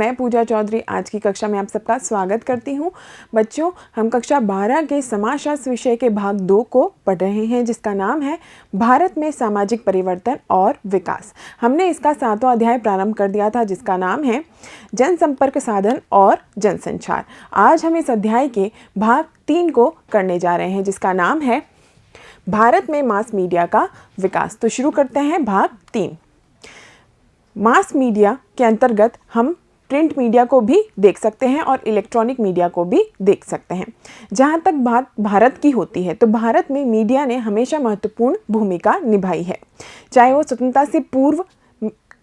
मैं पूजा चौधरी आज की कक्षा में आप सबका स्वागत करती हूँ। बच्चों, हम कक्षा 12 के समाजशास्त्र विषय के भाग 2 को पढ़ रहे हैं, जिसका नाम है भारत में सामाजिक परिवर्तन और विकास। हमने इसका 7वां अध्याय प्रारंभ कर दिया था, जिसका नाम है जनसंपर्क साधन और जनसंचार। आज हम इस अध्याय के भाग 3 को करने जा रहे हैं, जिसका नाम है भारत में मास मीडिया का विकास। तो शुरू करते हैं भाग 3। मास मीडिया के अंतर्गत हम प्रिंट मीडिया को भी देख सकते हैं और इलेक्ट्रॉनिक मीडिया को भी देख सकते हैं। जहाँ तक बात भारत की होती है, तो भारत में मीडिया ने हमेशा महत्वपूर्ण भूमिका निभाई है, चाहे वो स्वतंत्रता से पूर्व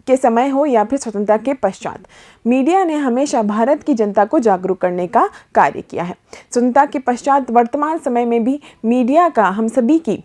के समय हो या फिर स्वतंत्रता के पश्चात। मीडिया ने हमेशा भारत की जनता को जागरूक करने का कार्य किया है। स्वतंत्रता के पश्चात वर्तमान समय में भी मीडिया का हम सभी की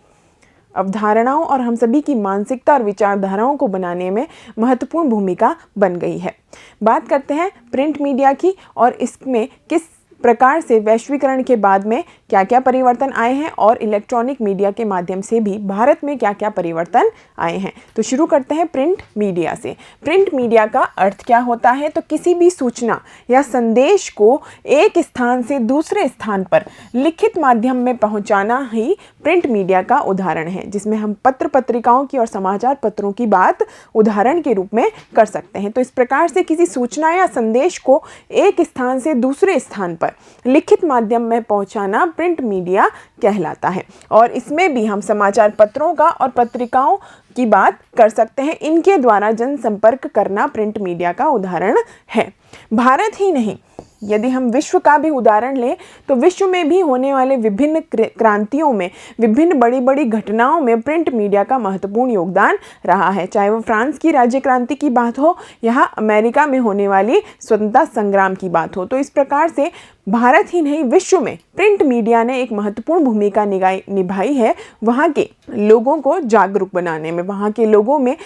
अवधारणाओं और हम सभी की मानसिकता और विचारधाराओं को बनाने में महत्वपूर्ण भूमिका बन गई है। बात करते हैं प्रिंट मीडिया की और इसमें किस प्रकार से वैश्वीकरण के बाद में क्या क्या परिवर्तन आए हैं और इलेक्ट्रॉनिक मीडिया के माध्यम से भी भारत में क्या क्या परिवर्तन आए हैं। तो शुरू करते हैं प्रिंट मीडिया से। प्रिंट मीडिया का अर्थ क्या होता है? तो किसी भी सूचना या संदेश को एक स्थान से दूसरे स्थान पर लिखित माध्यम में पहुंचाना ही प्रिंट मीडिया का उदाहरण है, जिसमें हम पत्र पत्रिकाओं की और समाचार पत्रों की बात उदाहरण के रूप में कर सकते हैं। तो इस प्रकार से किसी सूचना या संदेश को एक स्थान से दूसरे स्थान पर लिखित माध्यम में पहुंचाना प्रिंट मीडिया कहलाता है। और इसमें भी हम समाचार पत्रों का और पत्रिकाओं की बात कर सकते हैं। इनके द्वारा जनसंपर्क करना प्रिंट मीडिया का उदाहरण है। भारत ही नहीं, यदि हम विश्व का भी उदाहरण लें तो विश्व में भी होने वाले विभिन्न क्रांतियों में, विभिन्न बड़ी बड़ी घटनाओं में प्रिंट मीडिया का महत्वपूर्ण योगदान रहा है। चाहे वो फ्रांस की राज्य क्रांति की बात हो या अमेरिका में होने वाली स्वतंत्रता संग्राम की बात हो। तो इस प्रकार से भारत ही नहीं, विश्व में प्रिंट मीडिया ने एक महत्वपूर्ण भूमिका निभाई है वहाँ के लोगों को जागरूक बनाने में, वहाँ के लोगों में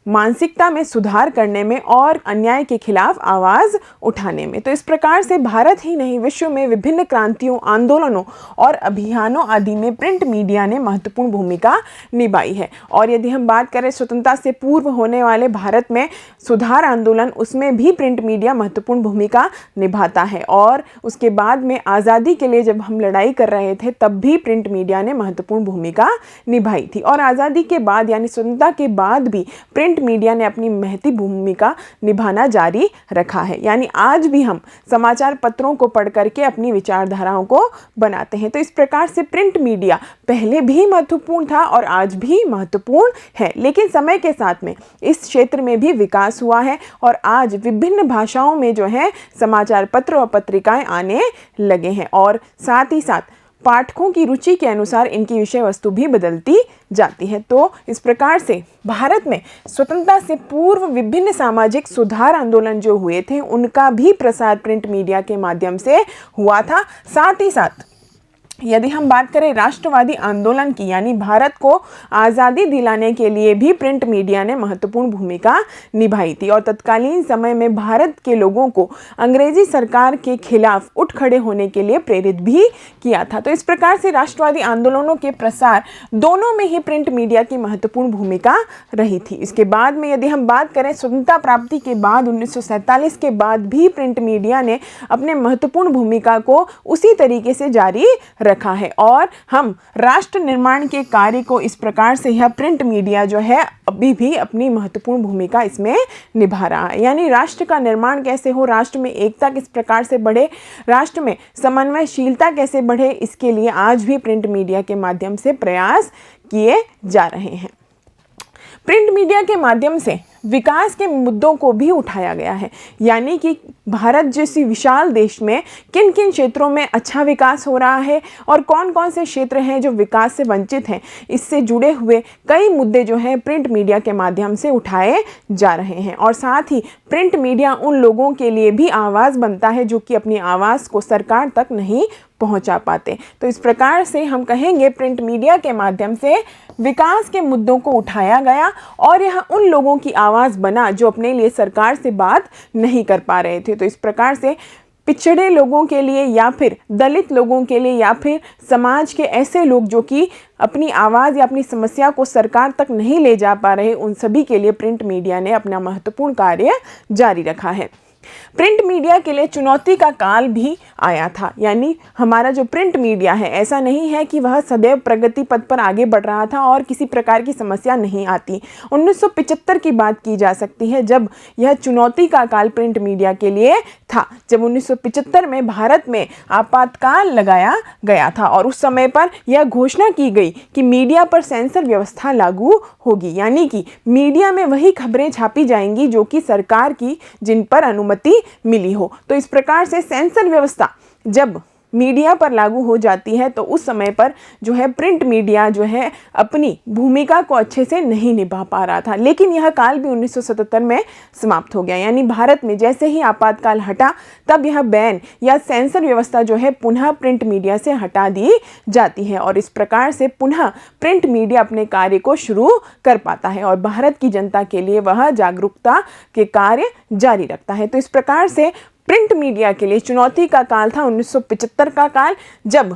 मानसिकता में सुधार करने में और अन्याय के खिलाफ आवाज़ उठाने में। तो इस प्रकार से भारत ही नहीं, विश्व में विभिन्न क्रांतियों, आंदोलनों और अभियानों आदि में प्रिंट मीडिया ने महत्वपूर्ण भूमिका निभाई है। और यदि हम बात करें स्वतंत्रता से पूर्व होने वाले भारत में सुधार आंदोलन, उसमें भी प्रिंट मीडिया महत्वपूर्ण भूमिका निभाता है। और उसके बाद में आज़ादी के लिए जब हम लड़ाई कर रहे थे, तब भी प्रिंट मीडिया ने महत्वपूर्ण भूमिका निभाई थी। और आज़ादी के बाद यानी स्वतंत्रता के बाद भी प्रिंट मीडिया ने अपनी महती भूमिका निभाना जारी रखा है। यानी आज भी हम समाचार पत्रों को पढ़ करके अपनी विचारधाराओं को बनाते हैं। तो इस प्रकार से प्रिंट मीडिया पहले भी महत्वपूर्ण था और आज भी महत्वपूर्ण है, लेकिन समय के साथ में इस क्षेत्र में भी विकास हुआ है और आज विभिन्न भाषाओं में जो है समाचार पत्र और पत्रिकाएं आने लगे हैं और साथ ही साथ पाठकों की रुचि के अनुसार इनकी विषय वस्तु भी बदलती जाती है। तो इस प्रकार से भारत में स्वतंत्रता से पूर्व विभिन्न सामाजिक सुधार आंदोलन जो हुए थे, उनका भी प्रसार प्रिंट मीडिया के माध्यम से हुआ था। साथ ही साथ यदि हम बात करें राष्ट्रवादी आंदोलन की, यानी भारत को आज़ादी दिलाने के लिए भी प्रिंट मीडिया ने महत्वपूर्ण भूमिका निभाई थी और तत्कालीन समय में भारत के लोगों को अंग्रेजी सरकार के खिलाफ उठ खड़े होने के लिए प्रेरित भी किया था। तो इस प्रकार से राष्ट्रवादी आंदोलनों के प्रसार दोनों में ही प्रिंट मीडिया की महत्वपूर्ण भूमिका रही थी। इसके बाद में यदि हम बात करें स्वतंत्रता प्राप्ति के बाद 1947 के बाद भी प्रिंट मीडिया ने अपने महत्वपूर्ण भूमिका को उसी तरीके से जारी रखा है और हम राष्ट्र निर्माण के कार्य को इस प्रकार से यह प्रिंट मीडिया जो है अभी भी अपनी महत्वपूर्ण भूमिका इसमें निभा रहा है। यानी राष्ट्र का निर्माण कैसे हो, राष्ट्र में एकता किस प्रकार से बढ़े, राष्ट्र में समन्वयशीलता कैसे बढ़े, इसके लिए आज भी प्रिंट मीडिया के माध्यम से प्रयास किए जा रहे हैं। प्रिंट मीडिया के माध्यम से विकास के मुद्दों को भी उठाया गया है, यानी कि भारत जैसी विशाल देश में किन किन क्षेत्रों में अच्छा विकास हो रहा है और कौन कौन से क्षेत्र हैं जो विकास से वंचित हैं, इससे जुड़े हुए कई मुद्दे जो हैं प्रिंट मीडिया के माध्यम से उठाए जा रहे हैं। और साथ ही प्रिंट मीडिया उन लोगों के लिए भी आवाज़ बनता है जो कि अपनी आवाज़ को सरकार तक नहीं पहुंचा पाते। तो इस प्रकार से हम कहेंगे प्रिंट मीडिया के माध्यम से विकास के मुद्दों को उठाया गया और यह उन लोगों की आवाज़ बना जो अपने लिए सरकार से बात नहीं कर पा रहे थे। तो इस प्रकार से पिछड़े लोगों के लिए या फिर दलित लोगों के लिए या फिर समाज के ऐसे लोग जो कि अपनी आवाज़ या अपनी समस्या को सरकार तक नहीं ले जा पा रहे, उन सभी के लिए प्रिंट मीडिया ने अपना महत्वपूर्ण कार्य जारी रखा है। प्रिंट मीडिया के लिए चुनौती का काल भी आया था, यानी हमारा जो प्रिंट मीडिया है ऐसा नहीं है कि वह सदैव प्रगति पथ पर आगे बढ़ रहा था और किसी प्रकार की समस्या नहीं आती। 1975 की बात की जा सकती है जब यह चुनौती का काल प्रिंट मीडिया के लिए था, जब 1975 में भारत में आपातकाल लगाया गया था और उस समय पर यह घोषणा की गई कि मीडिया पर सेंसर व्यवस्था लागू होगी, यानी कि मीडिया में वही खबरें छापी जाएंगी जो कि सरकार की जिन पर अनुमति मिली हो। तो इस प्रकार से सेंसर व्यवस्था जब मीडिया पर लागू हो जाती है तो उस समय पर जो है प्रिंट मीडिया जो है अपनी भूमिका को अच्छे से नहीं निभा पा रहा था। लेकिन यह काल भी 1977 में समाप्त हो गया, यानी भारत में जैसे ही आपातकाल हटा तब यह बैन या सेंसर व्यवस्था जो है पुनः प्रिंट मीडिया से हटा दी जाती है और इस प्रकार से पुनः प्रिंट मीडिया अपने कार्य को शुरू कर पाता है और भारत की जनता के लिए वह जागरूकता के कार्य जारी रखता है। तो इस प्रकार से प्रिंट मीडिया के लिए चुनौती का काल था 1975 का काल, जब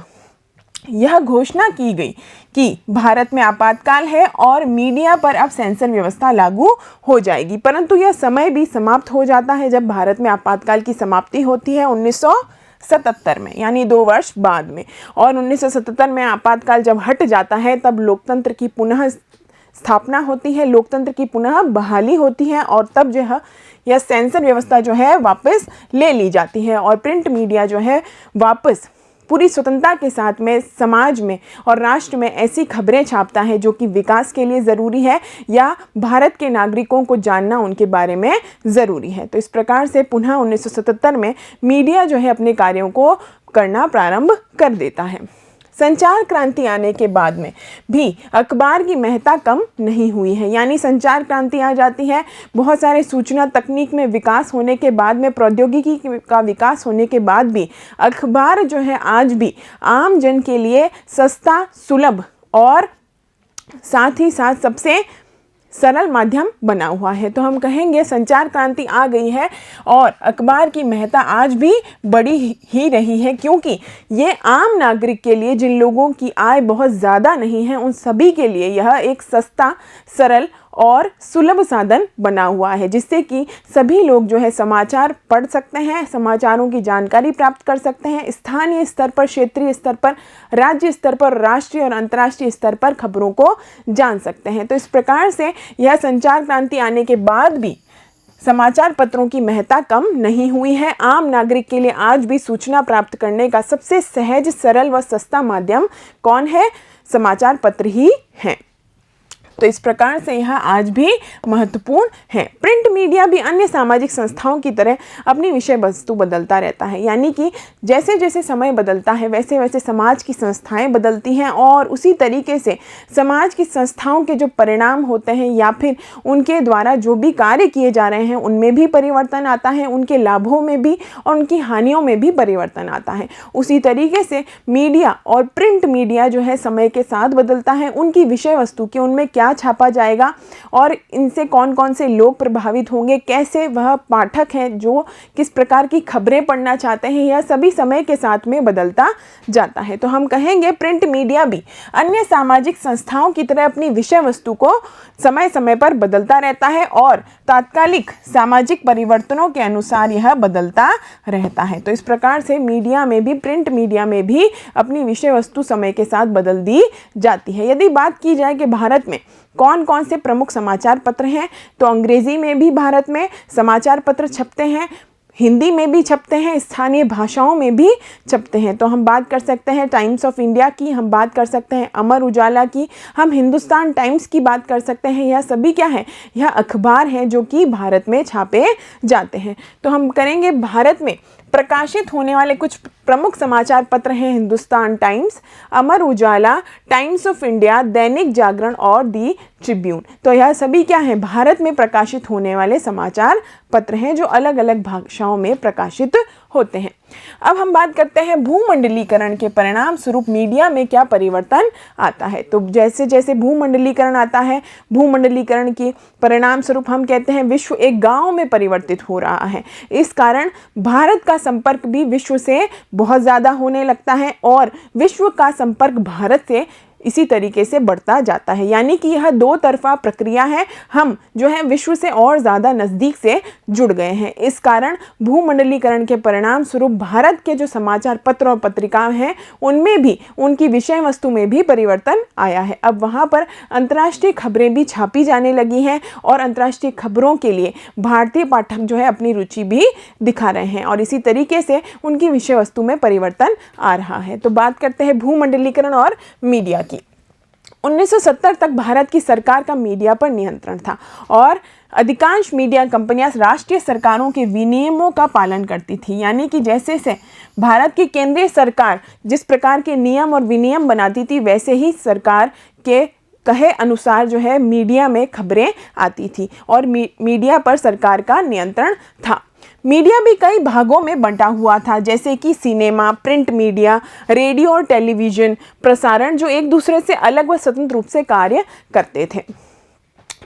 यह घोषणा की गई कि भारत में आपातकाल है और मीडिया पर अब सेंसर व्यवस्था लागू हो जाएगी। परंतु यह समय भी समाप्त हो जाता है जब भारत में आपातकाल की समाप्ति होती है 1977 में, यानी 2 वर्ष बाद में। और 1977 में आपातकाल जब हट जाता है तब लोकतंत्र की पुनः स्थापना होती है, लोकतंत्र की पुनः बहाली होती है और तब जो है यह सेंसर व्यवस्था जो है वापस ले ली जाती है और प्रिंट मीडिया जो है वापस पूरी स्वतंत्रता के साथ में समाज में और राष्ट्र में ऐसी खबरें छापता है जो कि विकास के लिए ज़रूरी है या भारत के नागरिकों को जानना उनके बारे में ज़रूरी है। तो इस प्रकार से पुनः 1977 में मीडिया जो है अपने कार्यों को करना प्रारंभ कर देता है। संचार क्रांति आने के बाद में भी अखबार की महत्ता कम नहीं हुई है, यानी संचार क्रांति आ जाती है, बहुत सारे सूचना तकनीक में विकास होने के बाद में, प्रौद्योगिकी का विकास होने के बाद भी अखबार जो है आज भी आम जन के लिए सस्ता, सुलभ और साथ ही साथ सबसे सरल माध्यम बना हुआ है। तो हम कहेंगे संचार क्रांति आ गई है और अखबार की महत्ता आज भी बड़ी ही रही है, क्योंकि ये आम नागरिक के लिए, जिन लोगों की आय बहुत ज़्यादा नहीं है, उन सभी के लिए यह एक सस्ता, सरल और सुलभ साधन बना हुआ है, जिससे कि सभी लोग जो है समाचार पढ़ सकते हैं, समाचारों की जानकारी प्राप्त कर सकते हैं, स्थानीय स्तर पर, क्षेत्रीय स्तर पर, राज्य स्तर पर, राष्ट्रीय और अंतर्राष्ट्रीय स्तर पर खबरों को जान सकते हैं। तो इस प्रकार से यह संचार क्रांति आने के बाद भी समाचार पत्रों की महत्ता कम नहीं हुई है। आम नागरिक के लिए आज भी सूचना प्राप्त करने का सबसे सहज, सरल व सस्ता माध्यम कौन है? समाचार पत्र ही हैं। तो इस प्रकार से यह आज भी महत्वपूर्ण है। प्रिंट मीडिया भी अन्य सामाजिक संस्थाओं की तरह अपनी विषय वस्तु बदलता रहता है, यानी कि जैसे जैसे समय बदलता है वैसे वैसे समाज की संस्थाएं बदलती हैं और उसी तरीके से समाज की संस्थाओं के जो परिणाम होते हैं या फिर उनके द्वारा जो भी कार्य किए जा रहे हैं उनमें भी परिवर्तन आता है, उनके लाभों में भी और उनकी हानियों में भी परिवर्तन आता है। उसी तरीके से मीडिया और प्रिंट मीडिया जो है समय के साथ बदलता है, उनकी विषय वस्तु की, उनमें क्या छापा जाएगा और इनसे कौन कौन से लोग प्रभावित होंगे, कैसे वह पाठक हैं जो किस प्रकार की खबरें पढ़ना चाहते हैं, यह सभी समय के साथ में बदलता जाता है। तो हम कहेंगे प्रिंट मीडिया भी अन्य सामाजिक संस्थाओं की तरह अपनी विषय वस्तु को समय समय पर बदलता रहता है और तात्कालिक सामाजिक परिवर्तनों के अनुसार यह बदलता रहता है। तो इस प्रकार से मीडिया में भी, प्रिंट मीडिया में भी अपनी विषय वस्तु समय के साथ बदल दी जाती है। यदि बात की जाए कि भारत में कौन कौन से प्रमुख समाचार पत्र हैं, तो अंग्रेजी में भी भारत में समाचार पत्र छपते हैं, हिंदी में भी छपते हैं, स्थानीय भाषाओं में भी छपते हैं। तो हम बात कर सकते हैं टाइम्स ऑफ इंडिया की, हम बात कर सकते हैं अमर उजाला की, हम हिंदुस्तान टाइम्स की बात कर सकते हैं। यह सभी क्या है? यह अखबार हैं जो कि भारत में छापे जाते हैं। तो हम करेंगे भारत में प्रकाशित होने वाले कुछ प्रमुख समाचार पत्र हैं Hindustan times, Amar Ujala, times of India, Dainik Jagran और दी ट्रिब्यून। तो यह सभी क्या हैं? भारत में प्रकाशित होने वाले समाचार पत्र हैं जो अलग अलग भाषाओं में प्रकाशित होते हैं। अब हम बात करते हैं भूमंडलीकरण के परिणाम स्वरूप मीडिया में क्या परिवर्तन आता है। तो जैसे जैसे भूमंडलीकरण आता है, भूमंडलीकरण के परिणाम स्वरूप हम कहते हैं विश्व एक गांव में परिवर्तित हो रहा है। इस कारण भारत का संपर्क भी विश्व से बहुत ज़्यादा होने लगता है और विश्व का संपर्क भारत से इसी तरीके से बढ़ता जाता है। यानी कि यह दो तरफा प्रक्रिया है, हम जो है विश्व से और ज़्यादा नज़दीक से जुड़ गए हैं। इस कारण भूमंडलीकरण के परिणाम स्वरूप भारत के जो समाचार पत्र और पत्रिकाएं हैं उनमें भी, उनकी विषय वस्तु में भी परिवर्तन आया है। अब वहाँ पर अंतर्राष्ट्रीय खबरें भी छापी जाने लगी हैं और अंतर्राष्ट्रीय खबरों के लिए भारतीय पाठक जो है अपनी रुचि भी दिखा रहे हैं और इसी तरीके से उनकी विषय वस्तु में परिवर्तन आ रहा है। तो बात करते हैं भूमंडलीकरण और मीडिया की। 1970 तक भारत की सरकार का मीडिया पर नियंत्रण था और अधिकांश मीडिया कंपनियां राष्ट्रीय सरकारों के विनियमों का पालन करती थी। यानी कि जैसे से भारत की केंद्रीय सरकार जिस प्रकार के नियम और विनियम बनाती थी, वैसे ही सरकार के कहे अनुसार जो है मीडिया में खबरें आती थी और मीडिया पर सरकार का नियंत्रण था। मीडिया भी कई भागों में बंटा हुआ था, जैसे कि सिनेमा, प्रिंट मीडिया, रेडियो और टेलीविज़न प्रसारण, जो एक दूसरे से अलग व स्वतंत्र रूप से कार्य करते थे।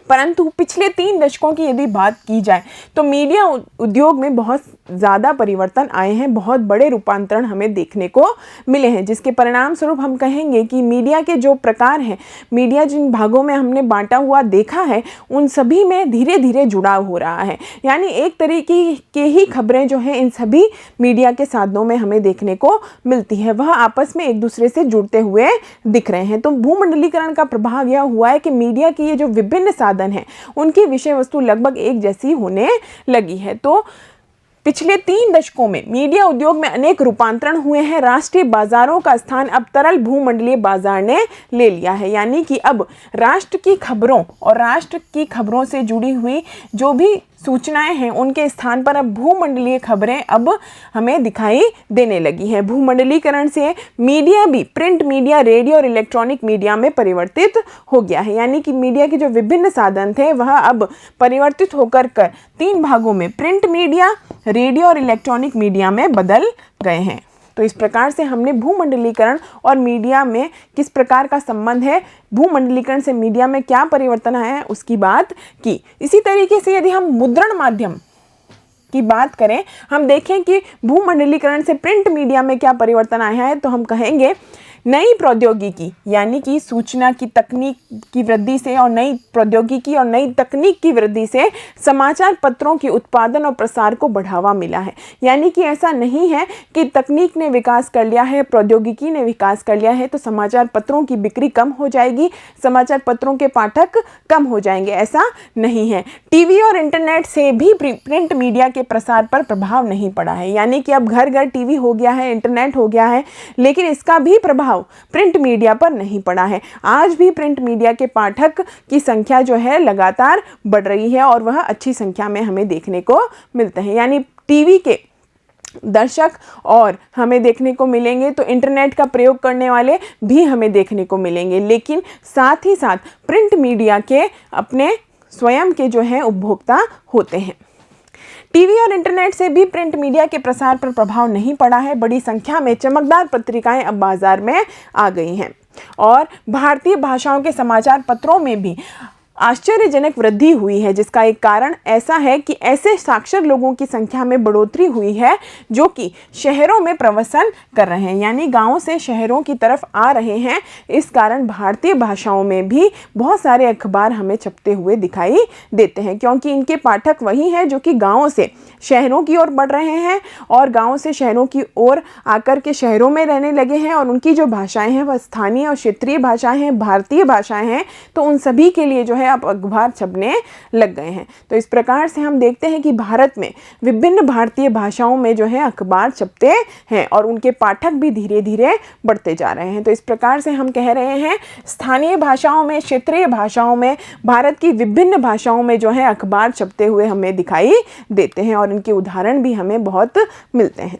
परंतु पिछले 3 दशकों की यदि बात की जाए तो मीडिया उद्योग में बहुत ज़्यादा परिवर्तन आए हैं, बहुत बड़े रूपांतरण हमें देखने को मिले हैं, जिसके परिणाम स्वरूप हम कहेंगे कि मीडिया के जो प्रकार हैं, मीडिया जिन भागों में हमने बांटा हुआ देखा है, उन सभी में धीरे धीरे जुड़ाव हो रहा है। यानी एक तरीके के ही खबरें जो हैं इन सभी मीडिया के साधनों में हमें देखने को मिलती है, वह आपस में एक दूसरे से जुड़ते हुए दिख रहे हैं। तो भूमंडलीकरण का प्रभाव यह हुआ है कि मीडिया की ये जो विभिन्न साधन है उनकी विषय वस्तु लगभग एक जैसी होने लगी है। तो पिछले 3 दशकों में मीडिया उद्योग में अनेक रूपांतरण हुए हैं। राष्ट्रीय बाजारों का स्थान अब तरल भूमंडलीय बाजार ने ले लिया है। यानी कि अब राष्ट्र की खबरों और राष्ट्र की खबरों से जुड़ी हुई जो भी सूचनाएं हैं उनके स्थान पर अब भूमंडलीय खबरें अब हमें दिखाई देने लगी हैं। भूमंडलीकरण से मीडिया भी प्रिंट मीडिया, रेडियो और इलेक्ट्रॉनिक मीडिया में परिवर्तित हो गया है। यानी कि मीडिया के जो विभिन्न साधन थे वह अब परिवर्तित होकर 3 भागों में प्रिंट मीडिया, रेडियो और इलेक्ट्रॉनिक मीडिया में बदल गए हैं। तो इस प्रकार से हमने भूमंडलीकरण और मीडिया में किस प्रकार का संबंध है, भूमंडलीकरण से मीडिया में क्या परिवर्तन आया है, उसकी बात की। इसी तरीके से यदि हम मुद्रण माध्यम की बात करें, हम देखें कि भूमंडलीकरण से प्रिंट मीडिया में क्या परिवर्तन आया है, तो हम कहेंगे नई प्रौद्योगिकी यानी कि सूचना की तकनीक की वृद्धि से और नई प्रौद्योगिकी और नई तकनीक की वृद्धि से समाचार पत्रों के उत्पादन और प्रसार को बढ़ावा मिला है। यानी कि ऐसा नहीं है कि तकनीक ने विकास कर लिया है, प्रौद्योगिकी ने विकास कर लिया है तो समाचार पत्रों की बिक्री कम हो जाएगी, समाचार पत्रों के पाठक कम हो जाएंगे, ऐसा नहीं है। टीवी और इंटरनेट से भी प्रिंट मीडिया के प्रसार पर प्रभाव नहीं पड़ा है। यानी कि अब घर घर टीवी हो गया है, इंटरनेट हो गया है, लेकिन इसका भी प्रभाव प्रिंट मीडिया पर नहीं पड़ा है। आज भी प्रिंट मीडिया के पाठक की संख्या जो है लगातार बढ़ रही है और वह अच्छी संख्या में हमें देखने को मिलते हैं। यानी टीवी के दर्शक और हमें देखने को मिलेंगे तो इंटरनेट का प्रयोग करने वाले भी हमें देखने को मिलेंगे, लेकिन साथ ही साथ प्रिंट मीडिया के अपने स्वयं के जो है उपभोक्ता होते हैं। टीवी और इंटरनेट से भी प्रिंट मीडिया के प्रसार पर प्रभाव नहीं पड़ा है। बड़ी संख्या में चमकदार पत्रिकाएं अब बाजार में आ गई हैं और भारतीय भाषाओं के समाचार पत्रों में भी आश्चर्यजनक वृद्धि हुई है, जिसका एक कारण ऐसा है कि ऐसे साक्षर लोगों की संख्या में बढ़ोतरी हुई है जो कि शहरों में प्रवसन कर रहे हैं, यानी गांवों से शहरों की तरफ आ रहे हैं। इस कारण भारतीय भाषाओं में भी बहुत सारे अखबार हमें छपते हुए दिखाई देते हैं, क्योंकि इनके पाठक वही हैं जो कि गाँवों से शहरों की ओर बढ़ रहे हैं और गाँवों से शहरों की ओर आकर के शहरों में रहने लगे हैं और उनकी जो भाषाएँ हैं वह स्थानीय और क्षेत्रीय भाषाएँ हैं, भारतीय भाषाएँ हैं। तो उन सभी के लिए जो है अब अखबार छपने लग गए हैं। तो इस प्रकार से हम देखते हैं कि भारत में विभिन्न भारतीय भाषाओं में जो है अखबार छपते हैं और उनके पाठक भी धीरे धीरे बढ़ते जा रहे हैं। तो इस प्रकार से हम कह रहे हैं स्थानीय भाषाओं में, क्षेत्रीय भाषाओं में, भारत की विभिन्न भाषाओं में जो है अखबार छपते हुए हमें दिखाई देते हैं और इनके उदाहरण भी हमें बहुत मिलते हैं।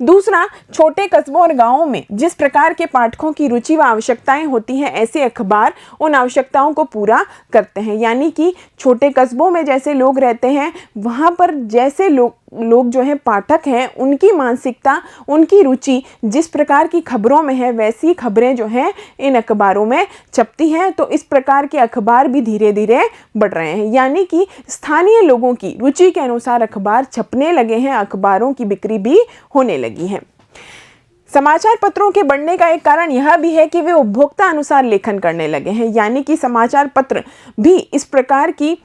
दूसरा, छोटे कस्बों और गांवों में जिस प्रकार के पाठकों की रुचि व आवश्यकताएं होती हैं, ऐसे अखबार उन आवश्यकताओं को पूरा करते हैं। यानी कि छोटे कस्बों में जैसे लोग रहते हैं, वहां पर जैसे लोग जो हैं पाठक हैं, उनकी मानसिकता, उनकी रुचि जिस प्रकार की खबरों में है, वैसी खबरें जो हैं इन अखबारों में छपती हैं। तो इस प्रकार के अखबार भी धीरे धीरे बढ़ रहे हैं। यानी कि स्थानीय लोगों की रुचि के अनुसार अखबार छपने लगे हैं, अखबारों की बिक्री भी होने लगी है। समाचार पत्रों के बढ़ने का एक कारण यह भी है कि वे उपभोक्ता अनुसार लेखन करने लगे हैं, यानी कि समाचार पत्र भी इस प्रकार की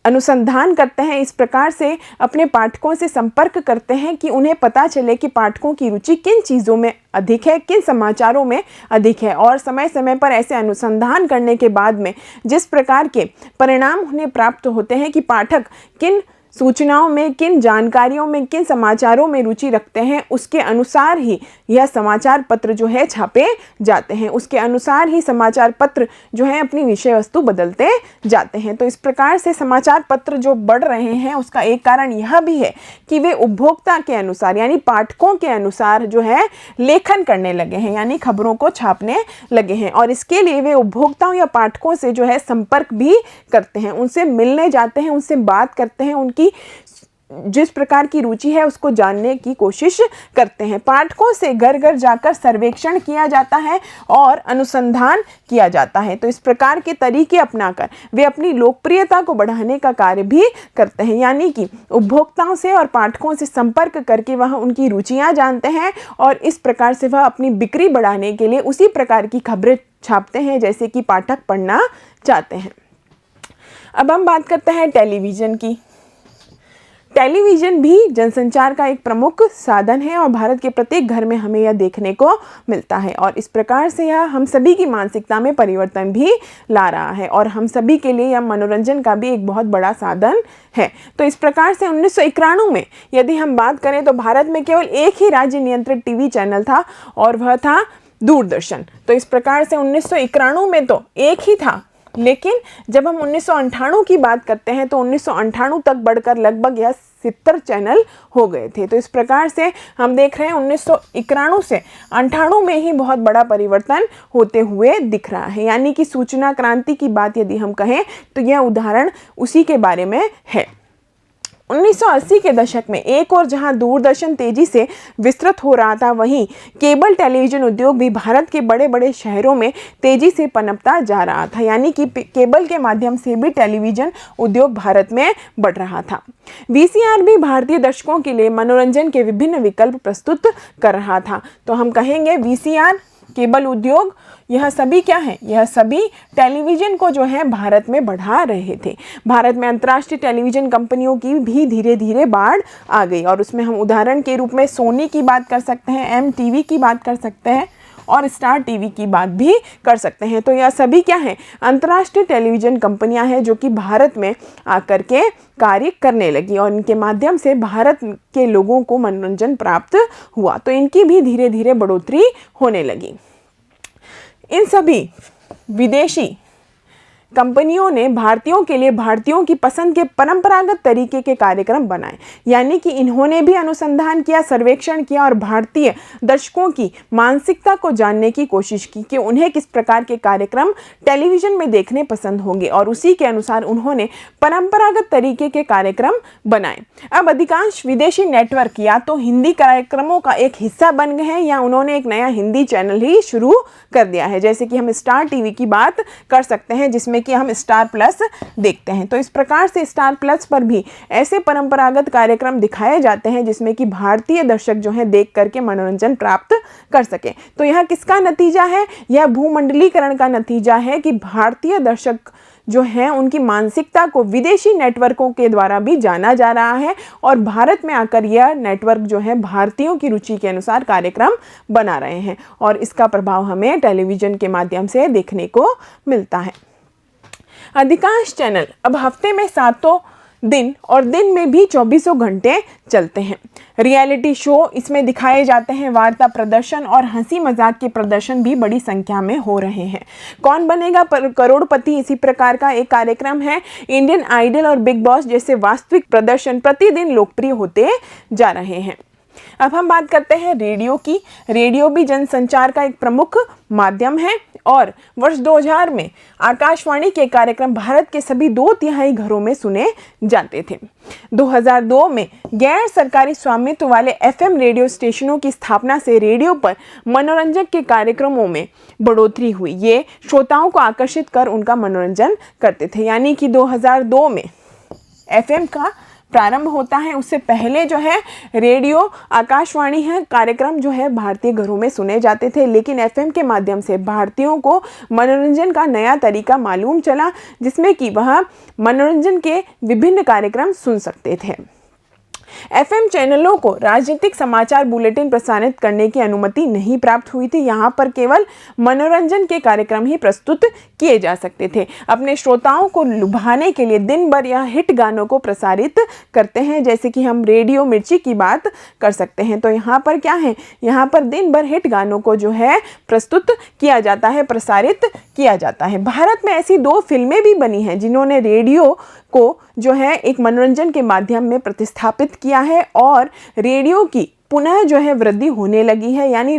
अनुसंधान करते हैं, इस प्रकार से अपने पाठकों से संपर्क करते हैं कि उन्हें पता चले कि पाठकों की रुचि किन चीज़ों में अधिक है, किन समाचारों में अधिक है। और समय समय पर ऐसे अनुसंधान करने के बाद में जिस प्रकार के परिणाम उन्हें प्राप्त होते हैं कि पाठक किन सूचनाओं में, किन जानकारियों में, किन समाचारों में रुचि रखते हैं, उसके अनुसार ही यह समाचार पत्र जो है छापे जाते हैं, उसके अनुसार ही समाचार पत्र जो है अपनी विषय वस्तु बदलते जाते हैं। तो इस प्रकार से समाचार पत्र जो बढ़ रहे हैं उसका एक कारण यह भी है कि वे उपभोक्ता के अनुसार यानी पाठकों के अनुसार जो है लेखन करने लगे हैं, यानी खबरों को छापने लगे हैं। और इसके लिए वे उपभोक्ताओं या पाठकों से जो है संपर्क भी करते हैं, उनसे मिलने जाते हैं, उनसे बात करते हैं, उनकी जिस प्रकार की रुचि है उसको जानने की कोशिश करते हैं। पाठकों से घर घर जाकर सर्वेक्षण किया जाता है और अनुसंधान किया जाता है। तो इस प्रकार के तरीके अपनाकर वे अपनी लोकप्रियता को बढ़ाने का कार्य भी करते हैं, यानी कि उपभोक्ताओं से और पाठकों से संपर्क करके वह उनकी रुचियां जानते हैं और इस प्रकार से वह अपनी बिक्री बढ़ाने के लिए उसी प्रकार की खबरें छापते हैं जैसे कि पाठक पढ़ना चाहते हैं। अब हम बात करते हैं टेलीविज़न की। टेलीविज़न भी जनसंचार का एक प्रमुख साधन है और भारत के प्रत्येक घर में हमें यह देखने को मिलता है और इस प्रकार से यह हम सभी की मानसिकता में परिवर्तन भी ला रहा है और हम सभी के लिए यह मनोरंजन का भी एक बहुत बड़ा साधन है। तो इस प्रकार से 1991 में यदि हम बात करें तो भारत में केवल एक ही राज्य नियंत्रित टीवी चैनल था और वह था दूरदर्शन। तो इस प्रकार से 1991 में तो एक ही था, लेकिन जब हम 1998 की बात करते हैं तो 1998 तक बढ़कर लगभग यह 70 चैनल हो गए थे। तो इस प्रकार से हम देख रहे हैं 1991 से 98 में ही बहुत बड़ा परिवर्तन होते हुए दिख रहा है, यानी कि सूचना क्रांति की बात यदि हम कहें तो यह उदाहरण उसी के बारे में है। 1980 के दशक में एक और जहां दूरदर्शन तेजी से विस्तृत हो रहा था, वहीं केबल टेलीविज़न उद्योग भी भारत के बड़े बड़े शहरों में तेजी से पनपता जा रहा था, यानी कि केबल के माध्यम से भी टेलीविज़न उद्योग भारत में बढ़ रहा था। वीसीआर भी भारतीय दर्शकों के लिए मनोरंजन के विभिन्न विकल्प प्रस्तुत कर रहा था। तो हम कहेंगे वीसीआर, केबल उद्योग, यह सभी क्या है, यह सभी टेलीविज़न को जो है भारत में बढ़ा रहे थे। भारत में अंतर्राष्ट्रीय टेलीविज़न कंपनियों की भी धीरे धीरे बाढ़ आ गई और उसमें हम उदाहरण के रूप में सोनी की बात कर सकते हैं, एमटीवी की बात कर सकते हैं और स्टार टीवी की बात भी कर सकते हैं। तो यह सभी क्या है, अंतर्राष्ट्रीय टेलीविज़न कंपनियां हैं जो कि भारत में आकर के कार्य करने लगी और इनके माध्यम से भारत के लोगों को मनोरंजन प्राप्त हुआ। तो इनकी भी धीरे धीरे बढ़ोतरी होने लगी। इन सभी विदेशी कंपनियों ने भारतीयों के लिए भारतीयों की पसंद के परंपरागत तरीके के कार्यक्रम बनाए, यानी कि इन्होंने भी अनुसंधान किया, सर्वेक्षण किया और भारतीय दर्शकों की मानसिकता को जानने की कोशिश की कि उन्हें किस प्रकार के कार्यक्रम टेलीविज़न में देखने पसंद होंगे और उसी के अनुसार उन्होंने परंपरागत तरीके के कार्यक्रम बनाए। अब अधिकांश विदेशी नेटवर्क या तो हिंदी कार्यक्रमों का एक हिस्सा बन गए हैं या उन्होंने एक नया हिंदी चैनल ही शुरू कर दिया है, जैसे कि हम स्टार टीवी की बात कर सकते हैं जिसमें कि हम स्टार प्लस देखते हैं। तो इस प्रकार से स्टार प्लस पर भी ऐसे परंपरागत कार्यक्रम दिखाए जाते हैं जिसमें कि भारतीय दर्शक जो है देख करके मनोरंजन प्राप्त कर सके। तो यह किसका नतीजा है, यह भूमंडलीकरण का नतीजा है कि भारतीय दर्शक जो हैं उनकी मानसिकता को विदेशी नेटवर्कों के द्वारा भी जाना जा रहा है और भारत में आकर यह नेटवर्क जो है भारतीयों की रुचि के अनुसार कार्यक्रम बना रहे हैं और इसका प्रभाव हमें टेलीविज़न के माध्यम से देखने को मिलता है। अधिकांश चैनल अब हफ्ते में 7 दिन और दिन में भी 24 घंटे चलते हैं। रियलिटी शो इसमें दिखाए जाते हैं, वार्ता प्रदर्शन और हंसी मजाक के प्रदर्शन भी बड़ी संख्या में हो रहे हैं। कौन बनेगा करोड़पति इसी प्रकार का एक कार्यक्रम है। इंडियन आइडल और बिग बॉस जैसे वास्तविक प्रदर्शन प्रतिदिन लोकप्रिय होते जा रहे हैं। अब हम बात करते हैं रेडियो की। रेडियो भी जनसंचार का एक प्रमुख माध्यम है और वर्ष 2000 में आकाशवाणी के कार्यक्रम भारत के सभी 2/3 घरों में सुने जाते थे। 2002 में गैर सरकारी स्वामित्व वाले एफएम रेडियो स्टेशनों की स्थापना से रेडियो पर मनोरंजन के कार्यक्रमों में बढ़ोतरी हुई। ये श्रोताओं को आकर्षित कर उनका मनोरंजन करते थे, यानी कि 2002 में एफएम का प्रारंभ होता है उससे पहले जो है रेडियो, आकाशवाणी है कार्यक्रम जो है भारतीय घरों में सुने जाते थे, लेकिन एफएम के माध्यम से भारतीयों को मनोरंजन का नया तरीका मालूम चला, जिसमें कि वह मनोरंजन के विभिन्न कार्यक्रम सुन सकते थे। एफएम चैनलों को राजनीतिक समाचार बुलेटिन प्रसारित करने की अनुमति नहीं प्राप्त हुई थी। यहाँ पर केवल मनोरंजन के कार्यक्रम ही प्रस्तुत किए जा सकते थे। अपने श्रोताओं को लुभाने के लिए दिन भर यह हिट गानों को प्रसारित करते हैं, जैसे कि हम रेडियो मिर्ची की बात कर सकते हैं। तो यहाँ पर क्या है, यहाँ पर दिन भर हिट गानों को जो है प्रस्तुत किया जाता है, प्रसारित किया जाता है। भारत में ऐसी 2 फिल्में भी बनी हैं जिन्होंने रेडियो को जो है एक मनोरंजन के माध्यम में प्रतिस्थापित किया है और रेडियो की पुनः जो है वृद्धि होने लगी है, यानी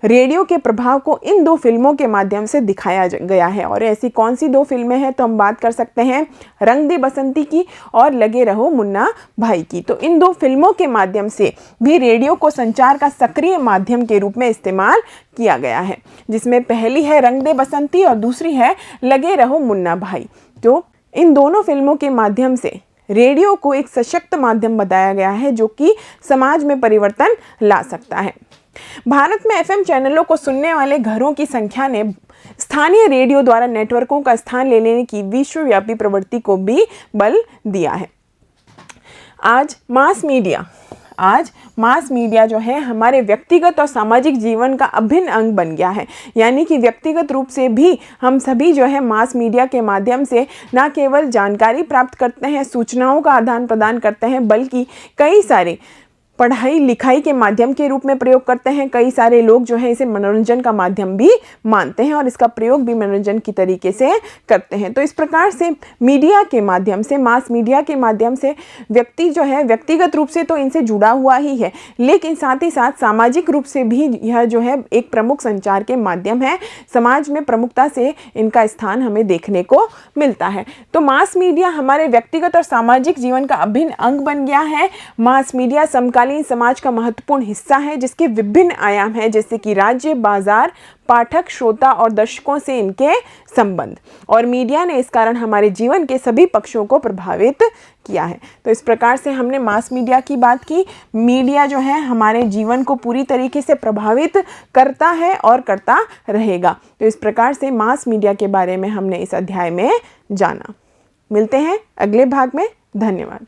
रेडियो के प्रभाव को इन 2 फिल्मों के माध्यम से दिखाया गया है। और ऐसी कौन सी 2 फिल्में हैं, तो हम बात कर सकते हैं रंग दे बसंती की और लगे रहो मुन्ना भाई की। तो इन 2 फिल्मों के माध्यम से भी रेडियो को संचार का सक्रिय माध्यम के रूप में इस्तेमाल किया गया है, जिसमें पहली है रंग दे बसंती और दूसरी है लगे रहो मुन्ना भाई। तो इन दोनों फिल्मों के माध्यम से रेडियो को एक सशक्त माध्यम बताया गया है जो कि समाज में परिवर्तन ला सकता है। भारत में एफएम चैनलों को सुनने वाले घरों की संख्या ने स्थानीय रेडियो द्वारा नेटवर्कों का स्थान ले लेने की विश्वव्यापी प्रवृत्ति को भी बल दिया है। आज मास मीडिया जो है हमारे व्यक्तिगत और सामाजिक जीवन का अभिन्न अंग बन गया है, यानी कि व्यक्तिगत रूप से भी हम सभी जो है मास मीडिया के माध्यम से न केवल जानकारी प्राप्त करते हैं, सूचनाओं का आदान प्रदान करते हैं, बल्कि कई सारे पढ़ाई लिखाई के माध्यम के रूप में प्रयोग करते हैं। कई सारे लोग जो है इसे मनोरंजन का माध्यम भी मानते हैं और इसका प्रयोग भी मनोरंजन की तरीके से करते हैं। तो इस प्रकार से मीडिया के माध्यम से, मास मीडिया के माध्यम से व्यक्ति जो है व्यक्तिगत रूप से तो इनसे जुड़ा हुआ ही है, लेकिन साथ ही साथ सामाजिक रूप से भी यह जो है एक प्रमुख संचार के माध्यम है। समाज में प्रमुखता से इनका स्थान हमें देखने को मिलता है। तो मास मीडिया हमारे व्यक्तिगत और सामाजिक जीवन का अभिन्न अंग बन गया है। मास मीडिया समकालीन समाज का महत्वपूर्ण हिस्सा है, जिसके विभिन्न आयाम हैं, जैसे कि राज्य, बाजार, पाठक, श्रोता और दर्शकों से इनके संबंध। और मीडिया ने इस कारण हमारे जीवन के सभी पक्षों को प्रभावित किया है। तो इस प्रकार से हमने मास मीडिया की बात की। मीडिया जो है हमारे जीवन को पूरी तरीके से प्रभावित करता है और करता रहेगा। तो इस प्रकार से मास मीडिया के बारे में हमने इस अध्याय में जाना। मिलते हैं अगले भाग में। धन्यवाद।